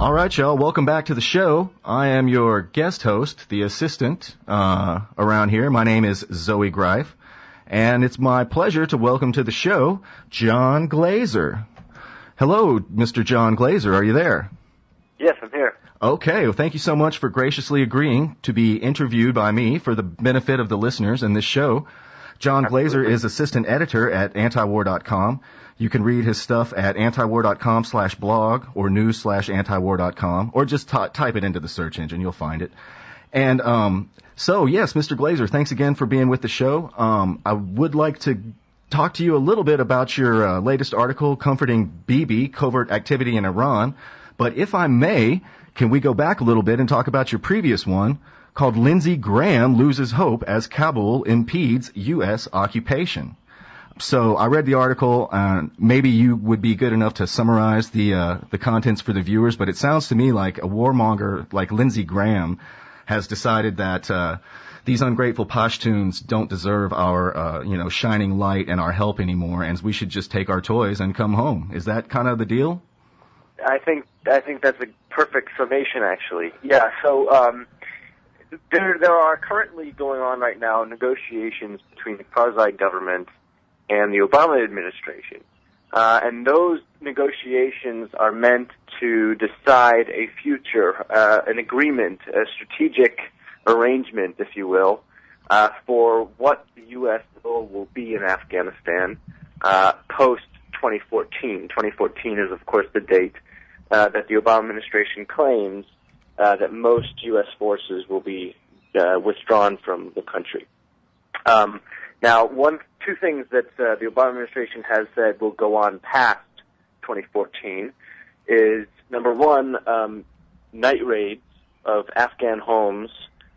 All right, y'all. Welcome back to the show. I am your guest host, the assistant around here. My name is Zoe Greif, and it's my pleasure to welcome to the show John Glaser. Hello, Mr. John Glaser. Are you there? Yes, I'm here. Okay. Well, thank you so much for graciously agreeing to be interviewed by me for the benefit of the listeners in this show. John Glaser is assistant editor at antiwar.com. You can read his stuff at antiwar.com/blog or news/antiwar.com, or just type it into the search engine. You'll find it. And so, yes, Mr. Glaser, thanks again for being with the show. I would like to talk to you a little bit about your latest article, Comforting Bibi, Covert Activity in Iran. But if I may, can we go back a little bit and talk about your previous one, called Lindsey Graham Loses Hope as Kabul Impedes U.S. Occupation? So I read the article, and maybe you would be good enough to summarize the contents for the viewers, but it sounds to me like a warmonger like Lindsey Graham has decided that these ungrateful Pashtuns don't deserve our shining light and our help anymore, and we should just take our toys and come home. Is that kind of the deal? I think that's a perfect summation, actually. Yeah. So there are currently going on right now negotiations between the Karzai government and the Obama administration. And those negotiations are meant to decide a future, an agreement, a strategic arrangement, if you will, for what the U.S. role will be in Afghanistan post-2014. 2014 is, of course, the date that the Obama administration claims that most U.S. forces will be withdrawn from the country. Now, two things that the Obama administration has said will go on past 2014 is, number one, night raids of Afghan homes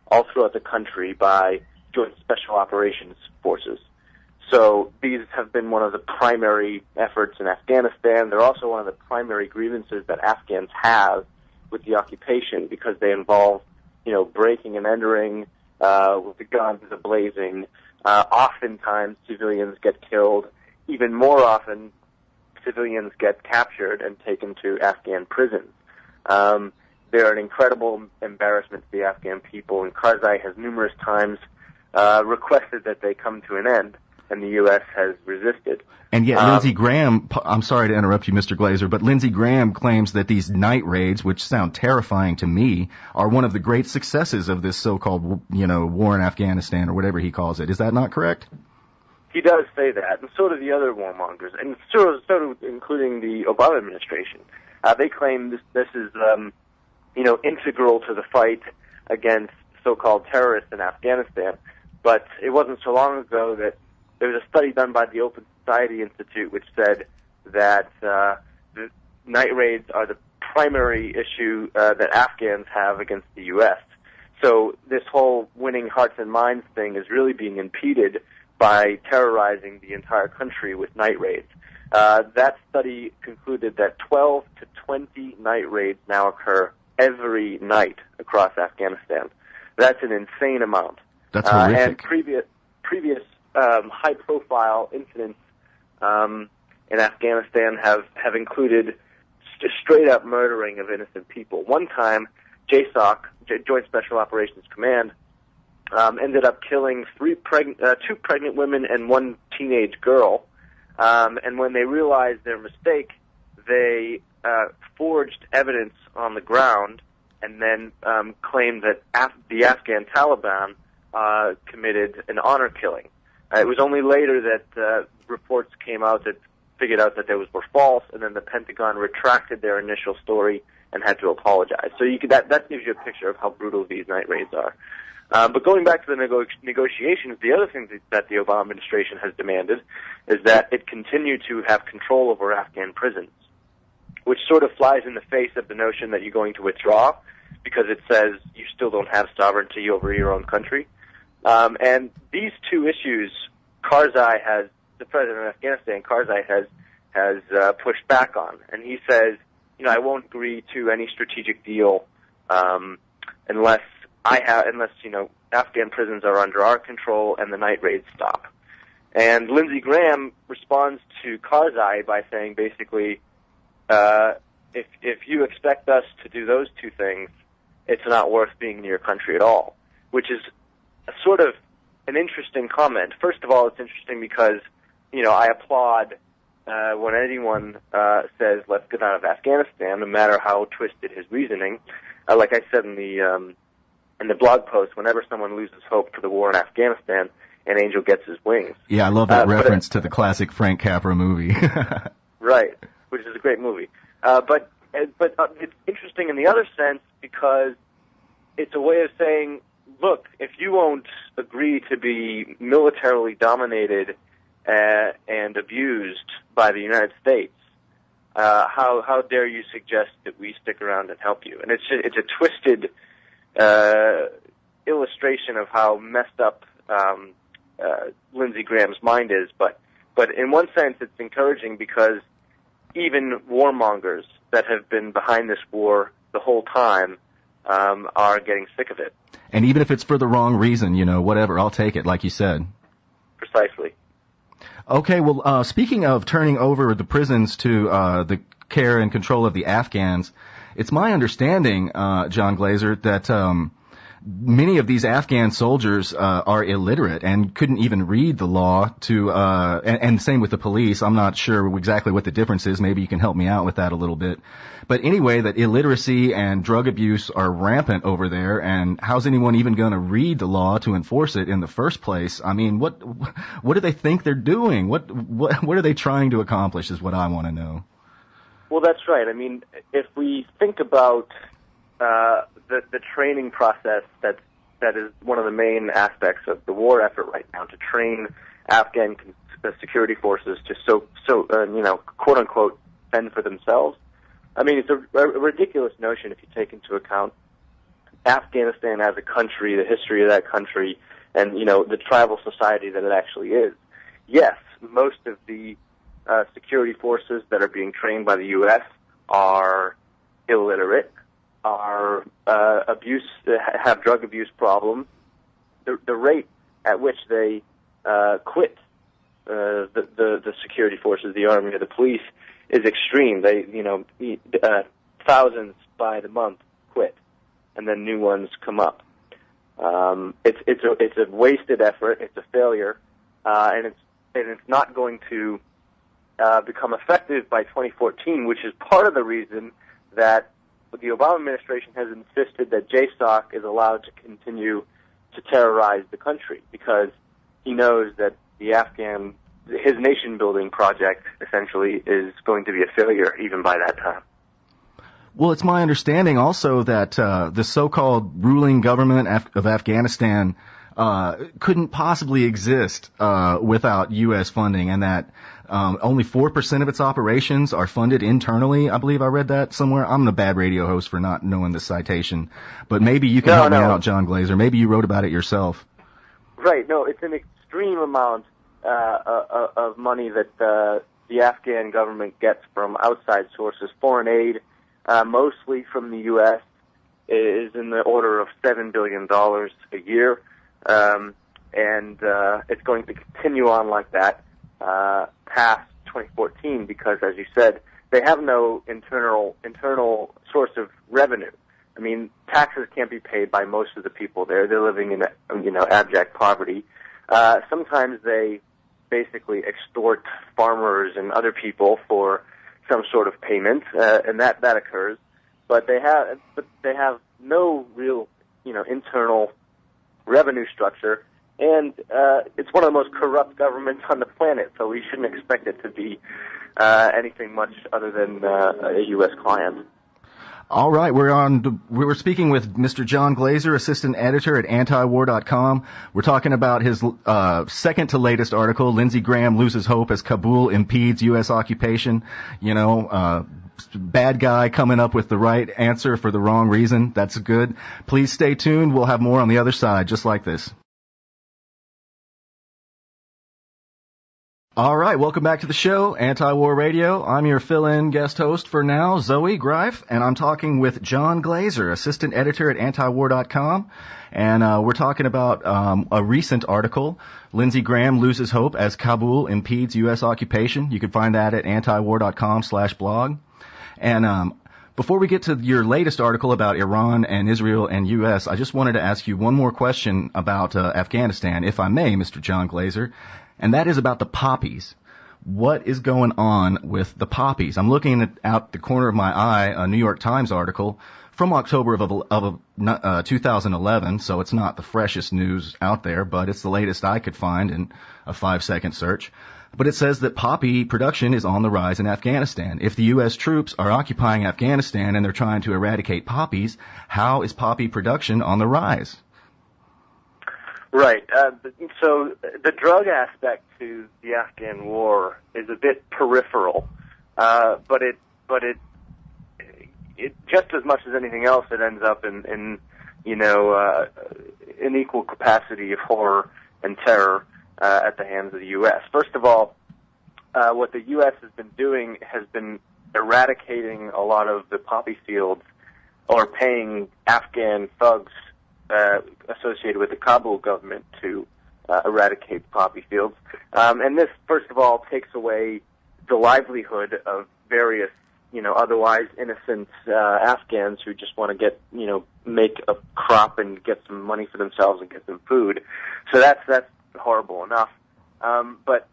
all throughout the country by Joint Special Operations Forces. So these have been one of the primary efforts in Afghanistan. They're also one of the primary grievances that Afghans have with the occupation because they involve, breaking and entering with the guns blazing. Oftentimes, civilians get killed. Even more often, civilians get captured and taken to Afghan prisons. They're an incredible embarrassment to the Afghan people, and Karzai has numerous times requested that they come to an end, and the U.S. has resisted. And yet Lindsey Graham, I'm sorry to interrupt you, Mr. Glaser, but Lindsey Graham claims that these night raids, which sound terrifying to me, are one of the great successes of this so-called, war in Afghanistan, or whatever he calls it. Is that not correct? He does say that, and so do the other warmongers, and so do including the Obama administration. They claim this is, integral to the fight against so-called terrorists in Afghanistan. But it wasn't so long ago that there was a study done by the Open Society Institute which said that the night raids are the primary issue that Afghans have against the U.S. So this whole winning hearts and minds thing is really being impeded by terrorizing the entire country with night raids. That study concluded that 12 to 20 night raids now occur every night across Afghanistan. That's an insane amount. That's horrific. And previous high-profile incidents in Afghanistan have included just straight-up murdering of innocent people. One time, JSOC, Joint Special Operations Command, ended up killing two pregnant women and one teenage girl. And when they realized their mistake, they forged evidence on the ground and then claimed that the Afghan Taliban committed an honor killing. It was only later that reports came out that figured out that those were false, and then the Pentagon retracted their initial story and had to apologize. So that gives you a picture of how brutal these night raids are. But going back to the negotiations, the other thing that the Obama administration has demanded is that it continue to have control over Afghan prisons, which sort of flies in the face of the notion that you're going to withdraw because it says you still don't have sovereignty over your own country. And these two issues, the president of Afghanistan, Karzai, has pushed back on. And he says, I won't agree to any strategic deal unless Afghan prisons are under our control and the night raids stop. And Lindsey Graham responds to Karzai by saying basically, if you expect us to do those two things, it's not worth being in your country at all, which is a sort of an interesting comment. First of all, it's interesting because, I applaud when anyone says, let's get out of Afghanistan, no matter how twisted his reasoning. Like I said in the blog post, whenever someone loses hope for the war in Afghanistan, an angel gets his wings. Yeah, I love that reference to the classic Frank Capra movie. Right, which is a great movie. But it's interesting in the other sense because it's a way of saying, look, if you won't agree to be militarily dominated and abused by the United States, how dare you suggest that we stick around and help you? And it's a twisted illustration of how messed up Lindsey Graham's mind is. But in one sense, it's encouraging because even warmongers that have been behind this war the whole time are getting sick of it. And even if it's for the wrong reason, whatever, I'll take it, like you said. Precisely. Okay, well, speaking of turning over the prisons to the care and control of the Afghans, it's my understanding, John Glaser, that many of these Afghan soldiers are illiterate and couldn't even read the law and same with the police. I'm not sure exactly what the difference is. Maybe you can help me out with that a little bit. But anyway, that illiteracy and drug abuse are rampant over there, and how's anyone even going to read the law to enforce it in the first place? I mean, what do they think they're doing? What are they trying to accomplish is what I want to know. Well, that's right. I mean, if we think about the training process that is one of the main aspects of the war effort right now, to train Afghan security forces to quote unquote fend for themselves. I mean, it's a ridiculous notion if you take into account Afghanistan as a country, the history of that country, and the tribal society that it actually is. Yes, most of the security forces that are being trained by the U.S. are illiterate, are have drug abuse problems. The rate at which they quit the security forces, the army or the police, is extreme. They thousands by the month quit, and then new ones come up. It's a wasted effort. It's a failure, and it's not going to become effective by 2014, which is part of the reason that the Obama administration has insisted that JSOC is allowed to continue to terrorize the country, because he knows that his nation-building project, essentially, is going to be a failure even by that time. Well, it's my understanding also that the so-called ruling government of Afghanistan couldn't possibly exist without U.S. funding, and that only 4% of its operations are funded internally. I believe I read that somewhere. I'm a bad radio host for not knowing this citation, but maybe you can help me out, John Glaser. Maybe you wrote about it yourself. Right. No, it's an extreme amount of money that the Afghan government gets from outside sources. Foreign aid, mostly from the U.S., is in the order of $7 billion a year. And it's going to continue on like that past 2014 because, as you said, they have no internal source of revenue. I mean, taxes can't be paid by most of the people there. They're living in abject poverty. Sometimes they basically extort farmers and other people for some sort of payment, and that occurs. But they have no real internal revenue structure, and it's one of the most corrupt governments on the planet, so we shouldn't expect it to be anything much other than a U.S. client. All right, we're speaking with Mr. John Glaser, assistant editor at antiwar.com. We're talking about his second to latest article, Lindsey Graham Loses Hope as Kabul Impedes U.S. Occupation. Bad guy coming up with the right answer for the wrong reason. That's good. Please stay tuned. We'll have more on the other side, just like this. All right, welcome back to the show, Anti-War Radio. I'm your fill-in guest host for now, Zoe Greif, and I'm talking with John Glaser, assistant editor at antiwar.com. And we're talking about a recent article, Lindsey Graham Loses Hope as Kabul Impedes U.S. Occupation. You can find that at antiwar.com/blog. And before we get to your latest article about Iran and Israel and U.S., I just wanted to ask you one more question about Afghanistan, if I may, Mr. John Glaser, and that is about the poppies. What is going on with the poppies? I'm looking out the corner of my eye a New York Times article from October of 2011, so it's not the freshest news out there, but it's the latest I could find in a 5-second search. But it says that poppy production is on the rise in Afghanistan. If the U.S. troops are occupying Afghanistan and they're trying to eradicate poppies, how is poppy production on the rise? Right. So the drug aspect to the Afghan war is a bit peripheral, but it just as much as anything else, it ends up in equal capacity of horror and terror at the hands of the U.S. First of all, what the U.S. has been doing has been eradicating a lot of the poppy fields, or paying Afghan thugs associated with the Kabul government to eradicate poppy fields. And this, first of all, takes away the livelihood of various, otherwise innocent Afghans who just want to get, make a crop and get some money for themselves and get some food. So that's horrible enough. But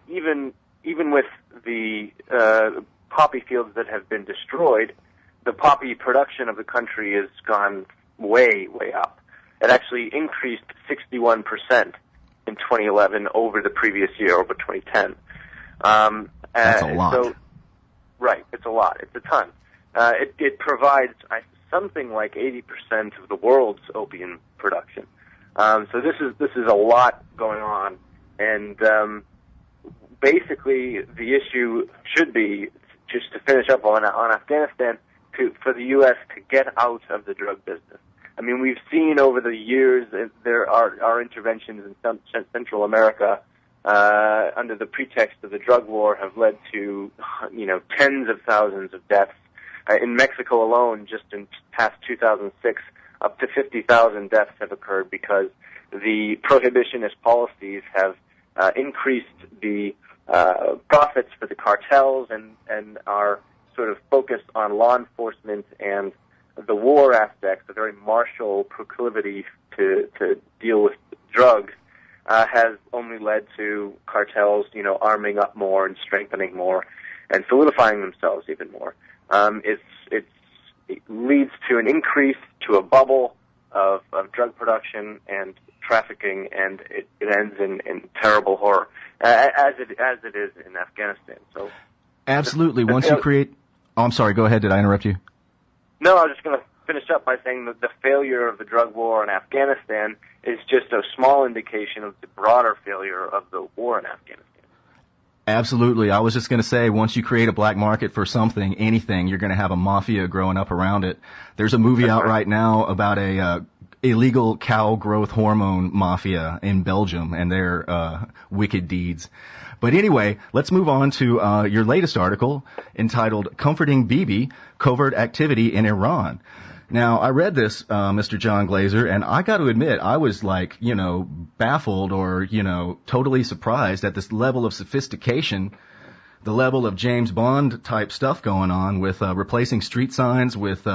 even with the poppy fields that have been destroyed, the poppy production of the country has gone way up. It actually increased 61% in 2011 over the previous year, over 2010. That's a lot. So, right, it's a lot. It's a ton. It provides something like 80% of the world's opium production. So this is a lot going on, and basically the issue should be, just to finish up on Afghanistan, for the U.S. to get out of the drug business. I mean, we've seen over the years there are interventions in Central America under the pretext of the drug war have led to, tens of thousands of deaths. In Mexico alone, just in past 2006, up to 50,000 deaths have occurred because the prohibitionist policies have increased the profits for the cartels and are sort of focused on law enforcement, and the war aspects, a very martial proclivity to deal with drugs, has only led to cartels, arming up more and strengthening more and solidifying themselves even more. It leads to an increase, to a bubble of drug production and trafficking, and it ends in terrible horror, as it is in Afghanistan. So, absolutely. Once you create, I'm sorry. Go ahead. Did I interrupt you? No, I was just going to finish up by saying that the failure of the drug war in Afghanistan is just a small indication of the broader failure of the war in Afghanistan. Absolutely. I was just going to say, once you create a black market for something, anything, you're going to have a mafia growing up around it. There's a movie out right now about a illegal cow growth hormone mafia in Belgium and their wicked deeds. But anyway, let's move on to your latest article entitled Comforting Bibi, Covert Activity in Iran. Now, I read this, Mr. John Glaser, and I got to admit, I was baffled or, totally surprised at this level of sophistication, the level of James Bond type stuff going on with replacing street signs with,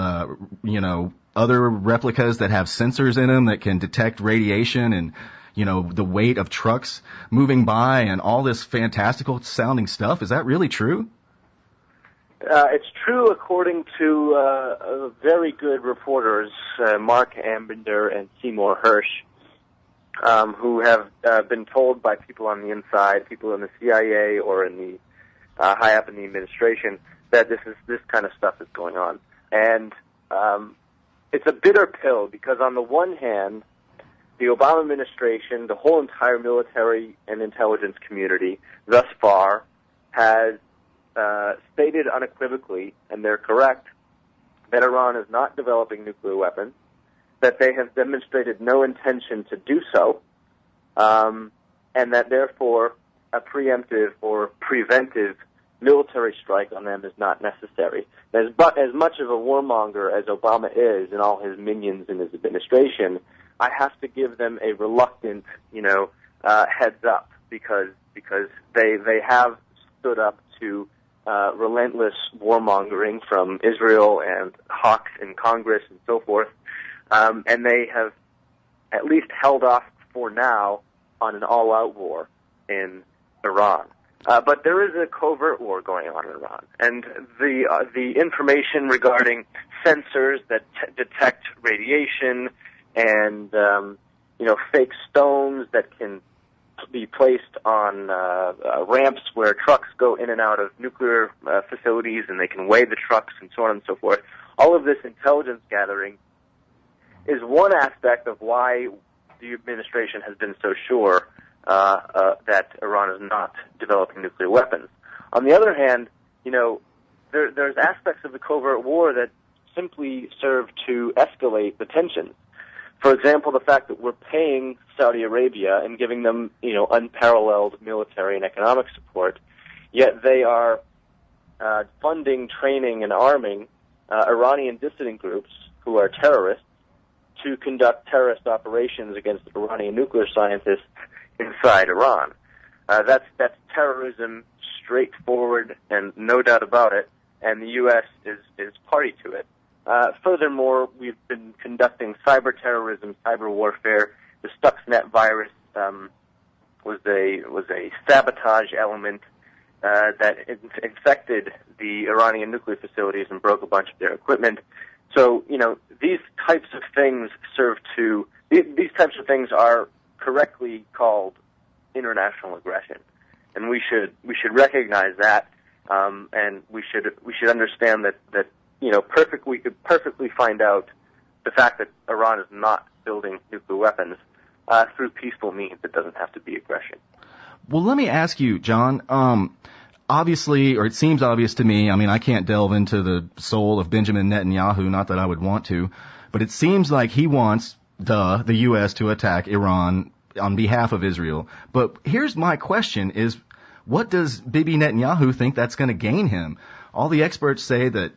other replicas that have sensors in them that can detect radiation and, the weight of trucks moving by and all this fantastical sounding stuff. Is that really true? It's true according to very good reporters, Mark Ambinder and Seymour Hersh, who have been told by people on the inside, people in the CIA or in the high up in the administration, that this kind of stuff is going on. And it's a bitter pill because on the one hand, the Obama administration, the whole entire military and intelligence community thus far has stated unequivocally, and they're correct, that Iran is not developing nuclear weapons, that they have demonstrated no intention to do so, and that therefore a preemptive or preventive military strike on them is not necessary. As much of a warmonger as Obama is and all his minions in his administration, I have to give them a reluctant, heads up because they have stood up to relentless warmongering from Israel and hawks in Congress and so forth, and they have at least held off for now on an all-out war in Iran. But there is a covert war going on in Iran, and the information regarding sensors that detect radiation and fake stones that can be placed on ramps where trucks go in and out of nuclear facilities, and they can weigh the trucks and so on and so forth. All of this intelligence gathering is one aspect of why the administration has been so sure that Iran is not developing nuclear weapons. On the other hand, there's aspects of the covert war that simply serve to escalate the tensions. For example, the fact that we're paying Saudi Arabia and giving them, unparalleled military and economic support, yet they are funding, training, and arming Iranian dissident groups who are terrorists to conduct terrorist operations against Iranian nuclear scientists inside Iran. That's terrorism, straightforward, and no doubt about it, and the U.S. is party to it. Furthermore, we've been conducting cyber terrorism, cyber warfare. The Stuxnet virus was a sabotage element that infected the Iranian nuclear facilities and broke a bunch of their equipment. So, these types of things these types of things are correctly called international aggression, and we should recognize that, and we should understand that we could perfectly find out the fact that Iran is not building nuclear weapons through peaceful means. It doesn't have to be aggression. Well, let me ask you, John. Obviously, or it seems obvious to me, I can't delve into the soul of Benjamin Netanyahu, not that I would want to, but it seems like he wants the U.S. to attack Iran on behalf of Israel. But here's my question is, what does Bibi Netanyahu think that's going to gain him? All the experts say that,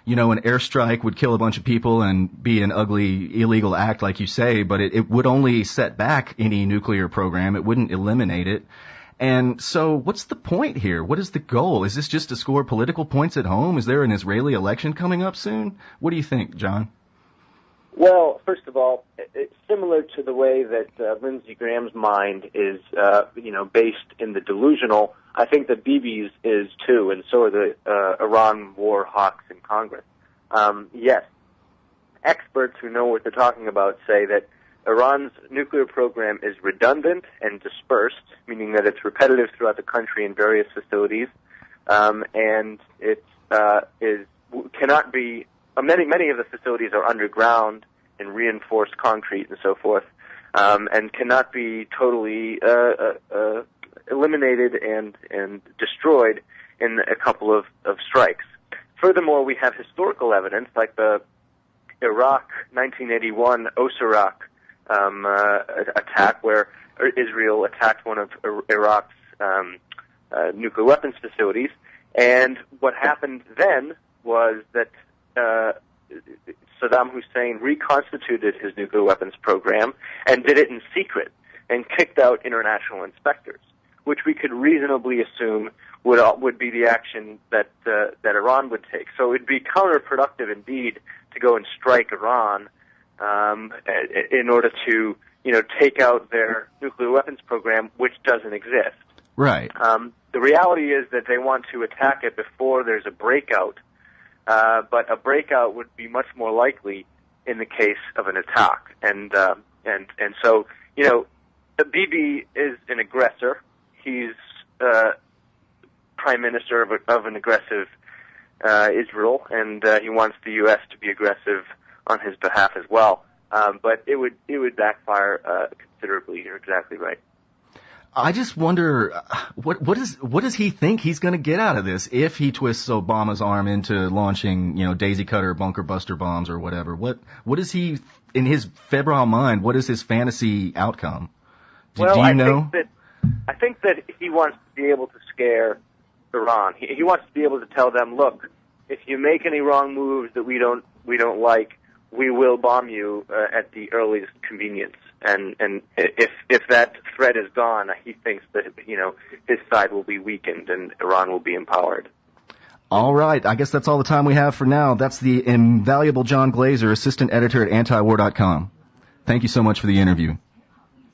an airstrike would kill a bunch of people and be an ugly, illegal act, like you say, but it would only set back any nuclear program. It wouldn't eliminate it. And so what's the point here? What is the goal? Is this just to score political points at home? Is there an Israeli election coming up soon? What do you think, John? Well, first of all, it's similar to the way that Lindsey Graham's mind is, based in the delusional. I think that Bibi's is too, and so are the Iran war hawks in Congress. Yes, experts who know what they're talking about say that Iran's nuclear program is redundant and dispersed, meaning that it's repetitive throughout the country in various facilities, and it cannot be. Many of the facilities are underground in reinforced concrete and so forth, and cannot be totally eliminated and destroyed in a couple of strikes. Furthermore, we have historical evidence, like the Iraq 1981 Osirak attack, where Israel attacked one of Iraq's nuclear weapons facilities, and what happened then was that Saddam Hussein reconstituted his nuclear weapons program and did it in secret and kicked out international inspectors, which we could reasonably assume would be the action that Iran would take. So it would be counterproductive indeed to go and strike Iran in order to take out their nuclear weapons program, which doesn't exist. Right. The reality is that they want to attack it before there's a breakout. But a breakout would be much more likely in the case of an attack, and so Bibi is an aggressor. He's prime minister of an aggressive Israel, and he wants the U.S. to be aggressive on his behalf as well. But it would backfire considerably. You're exactly right. I just wonder, what does he think he's going to get out of this if he twists Obama's arm into launching, daisy cutter bunker buster bombs or whatever? What is he, in his febrile mind, what is his fantasy outcome? Do you know? I think that he wants to be able to scare Iran. He wants to be able to tell them, look, if you make any wrong moves that we don't like, we will bomb you at the earliest convenience. And if that threat is gone, he thinks that his side will be weakened and Iran will be empowered. All right. I guess that's all the time we have for now. That's the invaluable John Glaser, assistant editor at antiwar.com. Thank you so much for the interview.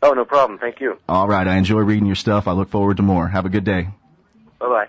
Oh, no problem. Thank you. All right. I enjoy reading your stuff. I look forward to more. Have a good day. Bye-bye.